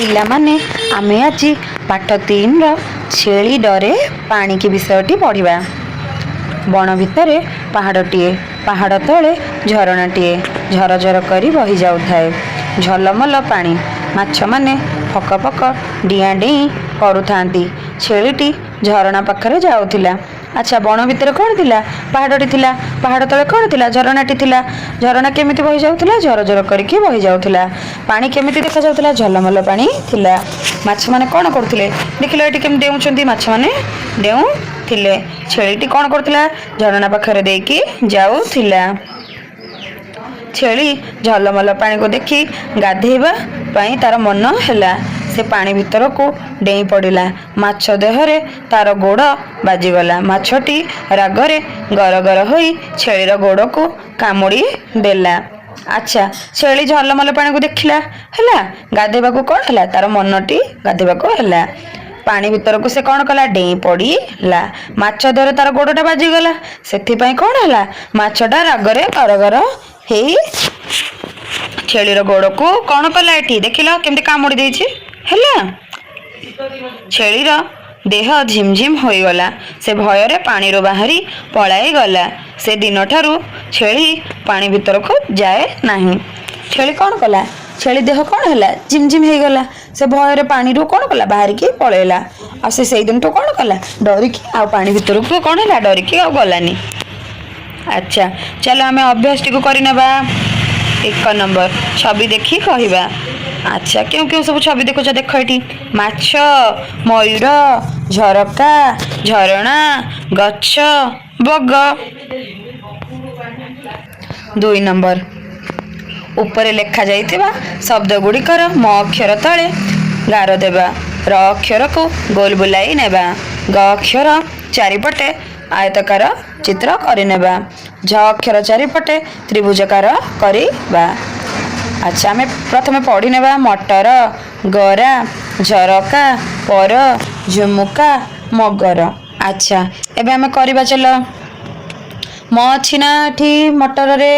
ପିଲାମାନେ ଆମେ ଆଜି ପାଠ 3ର ଛେଳି ଡରେ ପାଣିକି ବିଷୟଟି ପଢ଼ିବା। ବଣ ଭିତରେ ପାହାଡ଼ଟିଏ, ପାହାଡ଼ ତଳେ ଝରଣାଟିଏ ଝରଝର କରି ବହି ଯାଉଥାଏ। ଝଲମଲ ପାଣି, ମାଛମାନେ ଫକ ଫକ ଡିଆଁ ଡେଇଁ କରୁଥାନ୍ତି। ଛେଳିଟି ଝରଣା ପାଖରେ ଯାଉଥିଲା। ଆଚ୍ଛା, ବଣ ଭିତରେ କ'ଣ ଥିଲା? ପାହାଡ଼ଟି ଥିଲା। ପାହାଡ଼ ତଳେ କ'ଣ ଥିଲା? ଝରଣାଟି ଥିଲା। ଝରଣା କେମିତି ବହି ଯାଉଥିଲା? ଝରଝର କରିକି ବହି ଯାଉଥିଲା। ପାଣି କେମିତି ଦେଖାଯାଉଥିଲା? ଝଲମଲ ପାଣି ଥିଲା। ମାଛମାନେ କ'ଣ କରୁଥିଲେ? ଦେଖିଲ ଏଠି କେମିତି ଡେଉଁଛନ୍ତି? ମାଛମାନେ ଡେଉଁଥିଲେ। ଛେଳିଟି କ'ଣ କରୁଥିଲା? ଝରଣା ପାଖରେ ଦେଇକି ଯାଉଥିଲା। ଛେଳି ଝଲମଲ ପାଣିକୁ ଦେଖି ଗାଧେଇବା ପାଇଁ ତାର ମନ ହେଲା। ସେ ପାଣି ଭିତରକୁ ଡେଇଁ ପଡ଼ିଲା। ମାଛ ଦେହରେ ତାର ଗୋଡ଼ ବାଜିଗଲା। ମାଛଟି ରାଗରେ ଗରଗର ହୋଇ ଛେଳିର ଗୋଡ଼କୁ କାମୁଡ଼ି ଦେଲା। ଆଚ୍ଛା, ଛେଳି ଝଲମଲ ପାଣିକୁ ଦେଖିଲା, ହେଲା। ଗାଧେଇବାକୁ କ'ଣ ହେଲା? ତାର ମନଟି ଗାଧେଇବାକୁ ହେଲା। ପାଣି ଭିତରକୁ ସେ କ'ଣ କଲା? ଡେଇଁ ପଡ଼ିଲା। ମାଛ ଦେହରେ ତାର ଗୋଡ଼ଟା ବାଜିଗଲା। ସେଥିପାଇଁ କ'ଣ ହେଲା? ମାଛଟା ରାଗରେ ଗରଗର ହେଇ ଛେଳିର ଗୋଡ଼କୁ କ'ଣ କଲା? ଏଠି ଦେଖିଲ କେମିତି କାମୁଡ଼ି ଦେଇଛି, ହେଲା। ଛେଳିର ଦେହ ଝିମଝିମ ହୋଇଗଲା। ସେ ଭୟରେ ପାଣିରୁ ବାହାରି ପଳାଇ ଗଲା। ସେ ଦିନଠାରୁ ଛେଳି ପାଣି ଭିତରକୁ ଯାଏ ନାହିଁ। ଛେଳି କ'ଣ କଲା? ଛେଳି ଦେହ କ'ଣ ହେଲା? ଝିମଝିମ ହେଇଗଲା। ସେ ଭୟରେ ପାଣିରୁ କ'ଣ କଲା? ବାହାରିକି ପଳେଇଲା। ଆଉ ସେ ସେଇଦିନଠୁ କ'ଣ କଲା? ଡରିକି ଆଉ ପାଣି ଭିତରକୁ କ'ଣ ହେଲା? ଡରିକି ଆଉ ଗଲାନି। ଆଚ୍ଛା, ଚାଲ ଆମେ ଅଭ୍ୟାସଟିକୁ କରିନେବା। 1 ନମ୍ବର, ଛବି ଦେଖି କହିବା। ଆଚ୍ଛା, କେଉଁ କେଉଁ ସବୁ ଛବି ଦେଖୁଛ? ଦେଖ ଏଠି ମାଛ, ମୟୂର, ଝରକା, ଝରଣା, ଗଛ, ବଗ। 2 ନମ୍ବର, ଉପରେ ଲେଖାଯାଇଥିବା ଶବ୍ଦ ଗୁଡ଼ିକର ମ ଅକ୍ଷର ତଳେ ଗାର ଦେବା। ର ଅକ୍ଷରକୁ ଗୋଲ ବୁଲାଇ ନେବା। ଗ ଅକ୍ଷର ଚାରିପଟେ ଆୟତକାର ଚିତ୍ର କରିନେବା। ଝ ଅକ୍ଷର ଚାରିପଟେ ତ୍ରିଭୁଜକାର କରିବା। ଆଚ୍ଛା, ଆମେ ପ୍ରଥମେ ପଢ଼ିନେବା। ମଟର, ଗରା, ଝରକା, ପର, ଝୁମୁକା, ମଗର। ଆଚ୍ଛା, ଏବେ ଆମେ କରିବା। ଚାଲ, ମ ଅଛି ନା ଏଠି ମଟରରେ?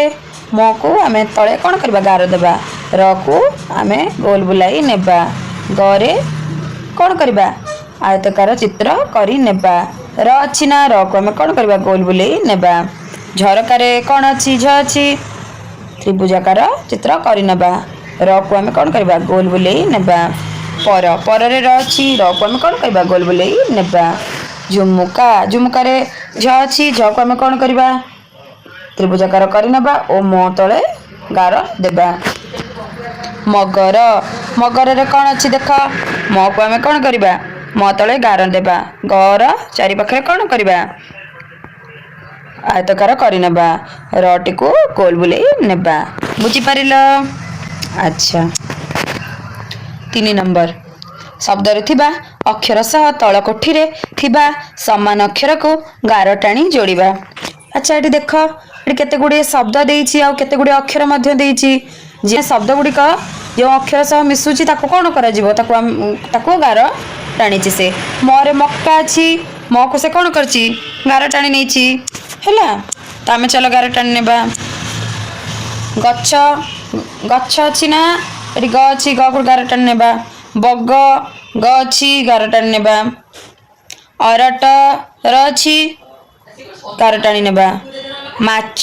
ମକୁ ଆମେ ତଳେ କ'ଣ କରିବା? ଗାର ଦେବା। ରକୁ ଆମେ ଗୋଲ ବୁଲାଇ ନେବା। ଗରେ କ'ଣ କରିବା? ଆୟତକାର ଚିତ୍ର କରି ନେବା। ର ଅଛି ନା? ରକୁ ଆମେ କ'ଣ କରିବା? ଗୋଲ ବୁଲେଇ ନେବା। ଝରକାରେ କ'ଣ ଅଛି? ଝ ଅଛି। ତ୍ରିଭୁଜାକାର ଚିତ୍ର କରିନେବା। ରକୁ ଆମେ କ'ଣ କରିବା? ଗୋଲ ବୁଲେଇ ନେବା। ପରରେ ର ଅଛି। ରକୁ ଆମେ କ'ଣ କରିବା? ଗୋଲ ବୁଲେଇ ନେବା। ଝୁମୁକା, ଝୁମୁକାରେ ଝ ଅଛି। ଝକୁ ଆମେ କ'ଣ କରିବା? ତ୍ରିଭୁଜାକାର କରିନେବା ଓ ମ ତଳେ ଗାର ଦେବା। ମଗର, ମଗରରେ କ'ଣ ଅଛି? ଦେଖ, ମକୁ ଆମେ କ'ଣ କରିବା? ମ ତଳେ ଗାର ଦେବା। ଗର ଚାରିପାଖରେ କ'ଣ କରିବା? ଆୟତକାର କରିନେବା। ରଟିକୁ ଗୋଲ ବୁଲେଇ ନେବା। ବୁଝିପାରିଲ? ଆଚ୍ଛା, 3 ନମ୍ବର, ଶବ୍ଦରେ ଥିବା ଅକ୍ଷର ସହ ତଳ କୋଠିରେ ଥିବା ସମାନ ଅକ୍ଷରକୁ ଗାର ଟାଣି ଯୋଡ଼ିବା। ଆଚ୍ଛା, ଏଠି ଦେଖ, ଏଠି କେତେ ଗୁଡ଼ିଏ ଶବ୍ଦ ଦେଇଛି ଆଉ କେତେ ଗୁଡ଼ିଏ ଅକ୍ଷର ମଧ୍ୟ ଦେଇଛି। ଯେ ଶବ୍ଦ ଗୁଡ଼ିକ ଯେଉଁ ଅକ୍ଷର ସହ ମିଶୁଛି ତାକୁ କ'ଣ କରାଯିବ? ତାକୁ ଗାର ଟାଣିଛି। ସେ ମରେ ମକା ଅଛି। ମକୁ ସେ କ'ଣ କରିଛି? ଗାର ଟାଣି ନେଇଛି, ହେଲା। ତ ଆମେ ଚାଲ ଗାର ଟାଣି ନେବା। ଗଛ, ଗଛ ଅଛି ନା? ଏଠି ଗ ଅଛି। ଗକୁ ଗାର ଟାଣି ନେବା। ବଗ, ଗ ଅଛି। ଗାର ଟାଣି ନେବା। ଅରଟ, ର ଅଛି। ଗାର ଟାଣି ନେବା। ମାଛ,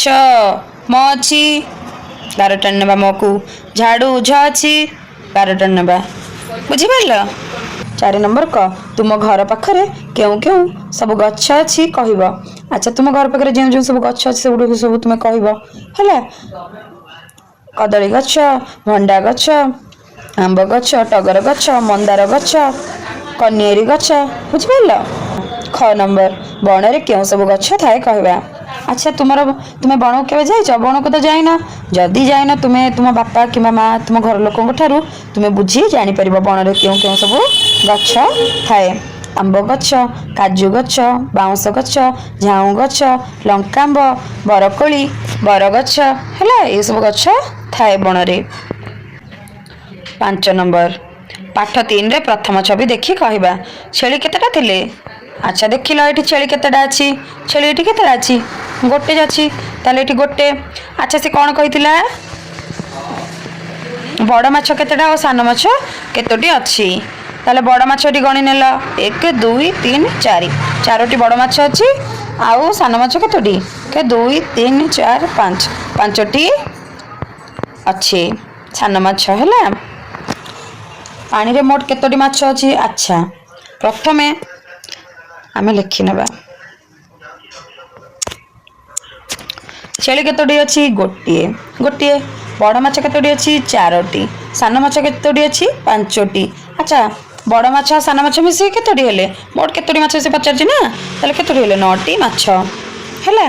ମ ଅଛି। ଗାର ଟାଣି ନେବା ମକୁ। ଝାଡ଼ୁ, ଝ ଅଛି। ଗାର ଟାଣି ନେବା। ବୁଝିପାରିଲ? 4 ନମ୍ବର, କ ତୁମ ଘର ପାଖରେ କେଉଁ କେଉଁ ସବୁ ଗଛ ଅଛି କହିବ। ଆଚ୍ଛା, ତୁମ ଘର ପାଖରେ ଯେଉଁ ଯେଉଁ ସବୁ ଗଛ ଅଛି ସେଗୁଡ଼ିକୁ ସବୁ ତୁମେ କହିବ, ହେଲା। କଦଳୀ ଗଛ, ଭଣ୍ଡା ଗଛ, ଆମ୍ବ ଗଛ, ଟଗର ଗଛ, ମନ୍ଦାର ଗଛ, କନିଆରୀ ଗଛ। ବୁଝିପାରିଲ? ଖ ନମ୍ବର, ବଣରେ କେଉଁ ସବୁ ଗଛ ଥାଏ କହିବା। ଆଚ୍ଛା, ତୁମେ ବଣକୁ କେବେ ଯାଇଛ? ବଣକୁ ତ ଯାଇନ। ଯଦି ଯାଇନ, ତୁମେ ତୁମ ବାପା କିମ୍ବା ମା ତୁମ ଘର ଲୋକଙ୍କ ଠାରୁ ତୁମେ ବୁଝି ଜାଣିପାରିବ ବଣରେ କେଉଁ କେଉଁ ସବୁ ଗଛ ଥାଏ। ଆମ୍ବ ଗଛ, କାଜୁ ଗଛ, ବାଉଁଶ ଗଛ, ଝାଉଁ ଗଛ, ଲଙ୍କାମ୍ବ, ବରକୋଳି, ବରଗଛ, ହେଲା। ଏସବୁ ଗଛ ଥାଏ ବଣରେ। 5 ନମ୍ବର, ପାଠ 3ରେ ପ୍ରଥମ ଛବି ଦେଖି କହିବା। ଛେଳି କେତେଟା ଥିଲେ? ଆଚ୍ଛା, ଦେଖିଲ ଏଠି ଛେଳି କେତେଟା ଅଛି? ଛେଳି ଏଠି କେତେଟା ଅଛି? ଗୋଟେ ଅଛି। ତାହେଲେ ଏଠି ଗୋଟେ। ଆଚ୍ଛା, ସେ କ'ଣ କହିଥିଲା? बड़ माछ केतेटा और सान माछ केतोटी अच्छी ताले बड़ माछटी गणी नेल 1 2 3 4 चारोटी बड़ माछ अच्छी आउ सान माछ केतोटी 1 2 3 4 5 पांचटी अच्छी सान माछ है पानी रे मोट केतोटी माछ अच्छी। अच्छा प्रथमे आमे लिखि नेबा छेली केतोटी अच्छी गोटे गोटे बड़ माछ केतोटी अच्छी चारोटी सान माछ केतोटी अच्छी पांचटी। अच्छा बड़ माछ सान माछ मिसे केतोटी हेले मोट केतोटी माछ से पचार ना ताले केतोटी हेले 9टी माछ हैला।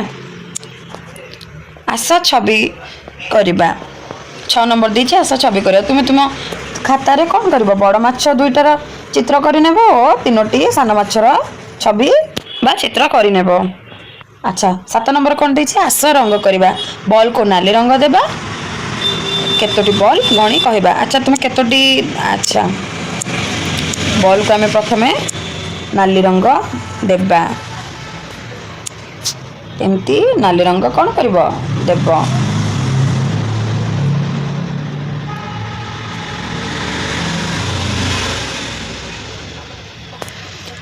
आस छवि करबा 6 नंबर दीची आस छवि करिया तुम खाता रे कोन करबो बड़ माछ दुईटार चित्र करि नेबो 3टी सान माछर छवि बा चित्र करि नेबो। अच्छा 7 नंबर कौन देछि आस रंग करबा बॉल को नाली रंग देबा केतोटी बॉल गणी कहबा। अच्छा तुम केतोटी अच्छा बॉल को आमे प्रथमे नाली रंग देबा एमती नाली रंग कौन करबो देबो।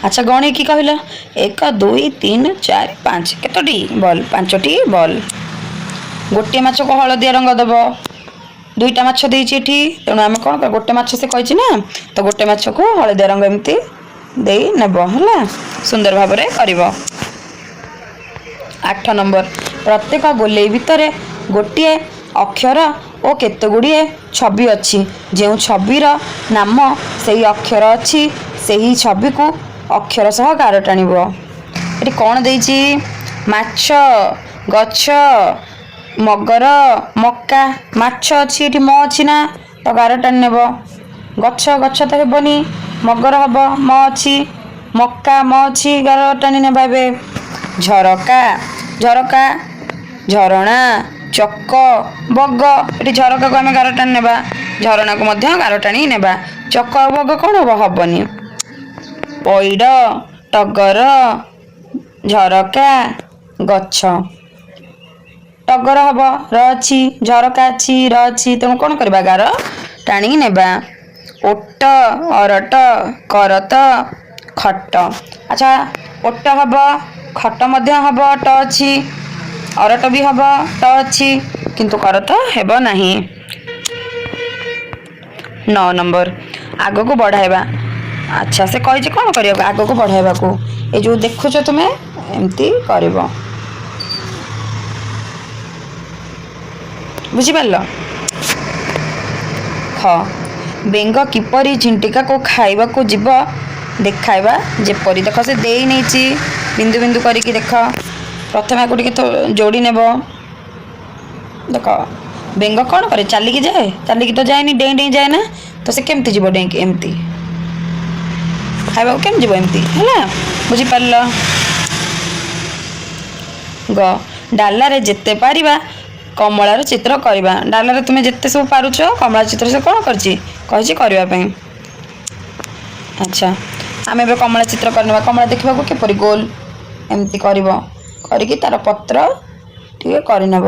अच्छा गणी की कहल 1 2 3 4 5 केतोटी बॉल 5टी बॉल गोटे माछ को हलदिया रंग देव दुईटा माछ देछि एठी तेणु आम कौन कर गोटे माछ से कहिछि ना तो गोटे माछ को हलदिया रंग एमती देई नेबो हला सुंदर भाव रे करिवो। 8 नंबर प्रत्येक गोलेई भितरे गोटे अक्षर और केते गुड़िए छवि अच्छी जो छविर नाम सही अक्षर अच्छी सही छवि को अक्षर सह गार टाणिब। ये कौन देछि माछ गछ मगर मक्का माछ अच्छी ये म अच्छी ना तो गार टाणी नेब गछ गछ तो हेबनी मगर हम म अच्छी मक्का म अच्छी गार टाणी नेबा। एबे झरका झरका झरणा चक बग ये झरका को आम गार टाणी नेबा झरणा को मध्य गार टाणी नेबा चक बग कौन हम हबनी पैड टगर झरका गछ टगर हम रही झरका अच्छी रही तेणु कौन करवा गार टाणी नेबा। ओट अरट करत खट अच्छा ओट हम खट मध्य हम ट अच्छी अरट भी हम ट अच्छी किंतु करत हेब नहीं। 9 नंबर आग को बढ़ाइबा। अच्छा से कही कौन कर आग को बढ़ाइबा को ये जो देखुच तुम्हें एमती कर बुझिपार। ख बेंग किपरि झिंटिका को खाइबा को जीव देखाइबा जेपरी देख से देई नैची बिंदु बिंदु करिकी देख प्रथम आगु टिके तो जोड़ी नेब देख बेंग कौन करे चलिकी जाए चलिकी तो जाए डेई डेई जाए ना तो से केमती जीव डेई एमती खाइबा केम जीव एमती है बुझिपार। ग डाला रे जेते पारिबा कमलार चित्र करवा डाला रे तुम जिते सब पारुच कमला चित्र से कौन करछि करबा पई। अच्छा आम ए कमला चित्र करवा कमला देखा किपरि गोल एमती करबो करिकी तार पत्र ठीक करनेब।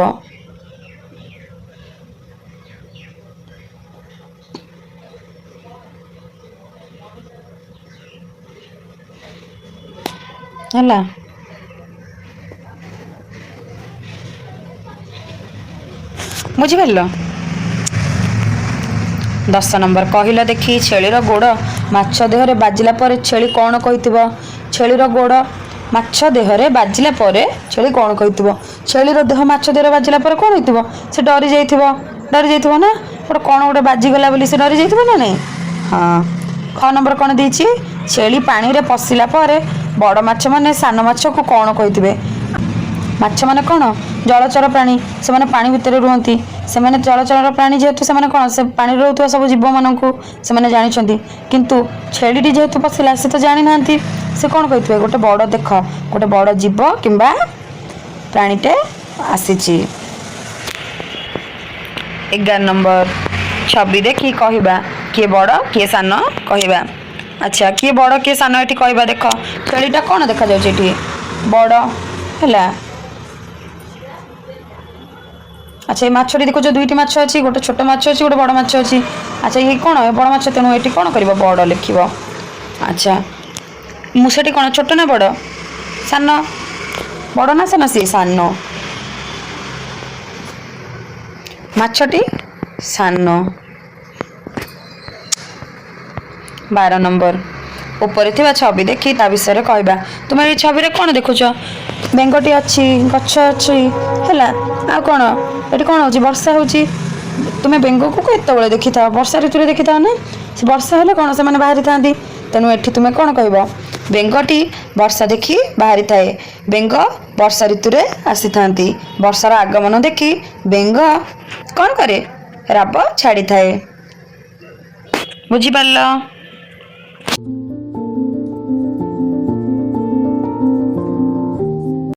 ହେଲା बुझिपार। 10 नंबर कहला देखी छेलीर गोड़ माछ देहरे बाजिला पर छेली कौन कहिथिबो छेलीर गोड़ माछ देहरे बाजिला पर छेली कौन कहिथिबो छेलीर देह माछ देहरे बाजिला पर कौन होइथिबो से डरी जाइथिबो ना गोटे कौन गोटे बाजिगला बोली से डरी जाइथिबो ना नहीं। हाँ ख नंबर कौन देछि छेली पानी रे पशिला पर बड़ माछ माने सान माछ को कौन कहिथिबे माछ माने कौन जलचर प्राणी से माने पानी भितर रुहंती से माने जलचर प्राणी जेहेतु से माने कौन से पानी रहउथवा सब जीव माननकु से माने जानिछंती किंतु छेलीटी जेहेतु पशिला से तो जानि नांती से कौन कहिथिबे गोटे बड़ देख गोटे बड़ जीव किंबा प्राणीटे आसीची। 11 नंबर छवि देखी कहबा किए बड़ किए सान कहबा। अच्छा किए बड़ किए सान एठी कहबा देख छेलीटा कौन देखा जाउछ एठी बड़ हैला अच्छा ये माछटी देखो दुईटी माछ अच्छी गोटे छोट माछ अच्छी गोटे बड़ माछ अच्छी अच्छा ये कौन बड़ माछ तेणु ये कौन कर बड़ लिख अच्छा मुसाटी कौन छोट ना बड़ सान बड़ ना सान सी सान माछटी सान 12 नंबर ऊपर थिबा छवि देखी ता विषय कहबा तुम ये छवि कौन देखुच बेंगटी अच्छी गछ अच्छी है आ कौन ये कौन हो वर्षा हो तुम्हें बेंग को केत देखी था वर्षा ऋतु देखी था ना से वर्षा हेले कौन से बाहरी था तेणु ये तुम्हें कौन कह बेंगटी वर्षा देखी बाहरी थाए बेंग वर्षा ऋतु आसी था वर्षार आगमन देखी बेंग कौन करे राब छाड़ी थाए बुझी पारल।